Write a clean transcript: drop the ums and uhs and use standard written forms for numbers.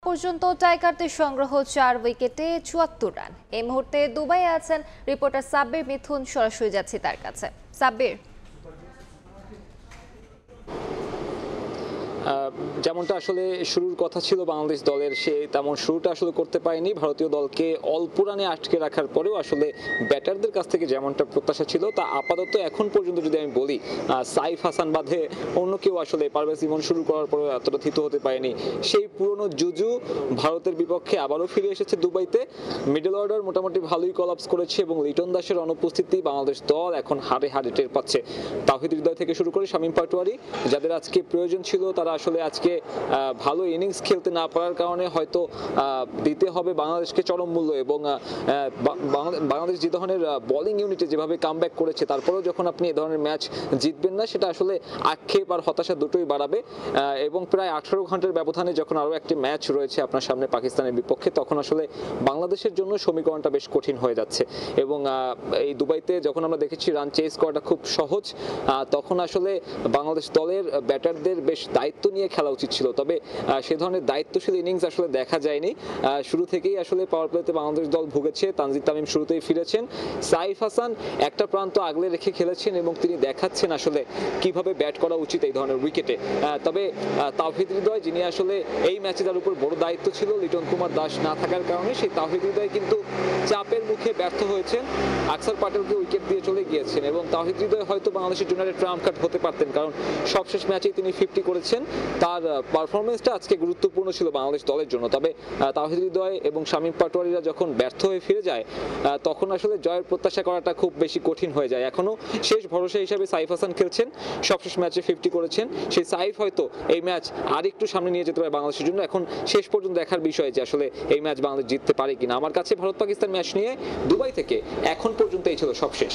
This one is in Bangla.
পর্যন্ত টাইগারদের সংগ্রহ 4 উইকেটে 74 রান। এই মুহূর্তে দুবাইয়ে আছেন রিপোর্টার সাব্বির মিথুন, সরাসরি যাচ্ছি তার কাছে। সাব্বির, যেমনটা আসলে শুরুর কথা ছিল বাংলাদেশ দলের, সে তেমন শুরুটা আসলে করতে পারেনি। ভারতীয় দলকে অল্প রানে আটকে রাখার পরেও আসলে ব্যাটারদের কাছ থেকে যেমনটা প্রত্যাশা ছিল তা আপাতত এখন পর্যন্ত যদি আমি বলি, সাইফ হাসান বাদে অন্য কেউ আসলে পারভেজ ইমন শুরু করার পরে এতটা থিত হতে পারেনি। সেই পুরনো জুজু ভারতের বিপক্ষে আবারও ফিরে এসেছে দুবাইতে। মিডল অর্ডার মোটামুটি ভালোই কলাপস করেছে এবং লিটন দাসের অনুপস্থিতি বাংলাদেশ দল এখন হাড়ে হাড়ে টের পাচ্ছে। তাওহিদ হৃদয় থেকে শুরু করে শামীম পাটোয়ারি, যাদের আজকে প্রয়োজন ছিল, তারা আসলে আজকে ভালো ইনিংস খেলতে না পারার কারণে হয়তো দিতে হবে বাংলাদেশকে চরম মূল্য। এবং বাংলাদেশ যে ধরনের বোলিং ইউনিটে যেভাবে কামব্যাক করেছে, তারপরেও যখন আপনি এ ধরনের ম্যাচ জিতবেন না, সেটা আসলে আক্ষেপ আর হতাশা দুটোই বাড়াবে। এবং প্রায় 18 ঘন্টার ব্যবধানে যখন আরও একটি ম্যাচ রয়েছে আপনার সামনে পাকিস্তানের বিপক্ষে, তখন আসলে বাংলাদেশের জন্য সমীকরণটা বেশ কঠিন হয়ে যাচ্ছে। এবং এই দুবাইতে যখন আমরা দেখেছি রান চেস করাটা খুব সহজ, তখন আসলে বাংলাদেশ দলের ব্যাটারদের বেশ দায়িত্ব নিয়ে খেলা উচিত ছিল। তবে সে ধরনের দায়িত্বশীল ইনিংস আসলে দেখা যায়নি। শুরু থেকেই আসলে পাওয়ার প্লেতে বাংলাদেশ দল ভুগেছে। তানজিদ তামিম শুরুতেই ফিরেছেন, সাইফ হাসান একটা প্রান্ত আগলে রেখে খেলেছেন এবং তিনি দেখাচ্ছেন আসলে কিভাবে ব্যাট করা উচিত এই ধরনের উইকেটে। তবে তাওহিদ হৃদয়, যিনি আসলে এই ম্যাচে তার উপর বড় দায়িত্ব ছিল লিটন কুমার দাস না থাকার কারণে, সেই তাওহিদ হৃদয় কিন্তু চাপের মুখে ব্যর্থ হয়েছেন। আকসার পাটেলকে উইকেট দিয়ে চলে গিয়েছেন এবং তাওহিদ হৃদয় হয়তো বাংলাদেশের জন্য ট্রাম্প কার্ড হতে পারতেন, কারণ সবশেষ ম্যাচেই তিনি 50 করেছেন। তার পারফরমেন্সটা আজকে গুরুত্বপূর্ণ ছিল বাংলাদেশ দলের জন্য। তবে তাওহিদ হৃদয় এবং শামীম পাটোয়ারিরা যখন ব্যর্থ হয়ে ফিরে যায়, তখন আসলে জয়ের প্রত্যাশা করাটা খুব বেশি কঠিন হয়ে যায়। এখনো শেষ ভরসা হিসাবে সাইফ হাসান খেলছেন, সবশেষ ম্যাচে 50 করেছেন। সেই সাইফ হয়তো এই ম্যাচ আর একটু সামনে নিয়ে যেতে পারে বাংলাদেশের জন্য। এখন শেষ পর্যন্ত দেখার বিষয় যে আসলে এই ম্যাচ বাংলাদেশ জিততে পারে কিনা। আমার কাছে ভারত পাকিস্তান ম্যাচ নিয়ে দুবাই থেকে এখন পর্যন্ত এই ছিল সবশেষ।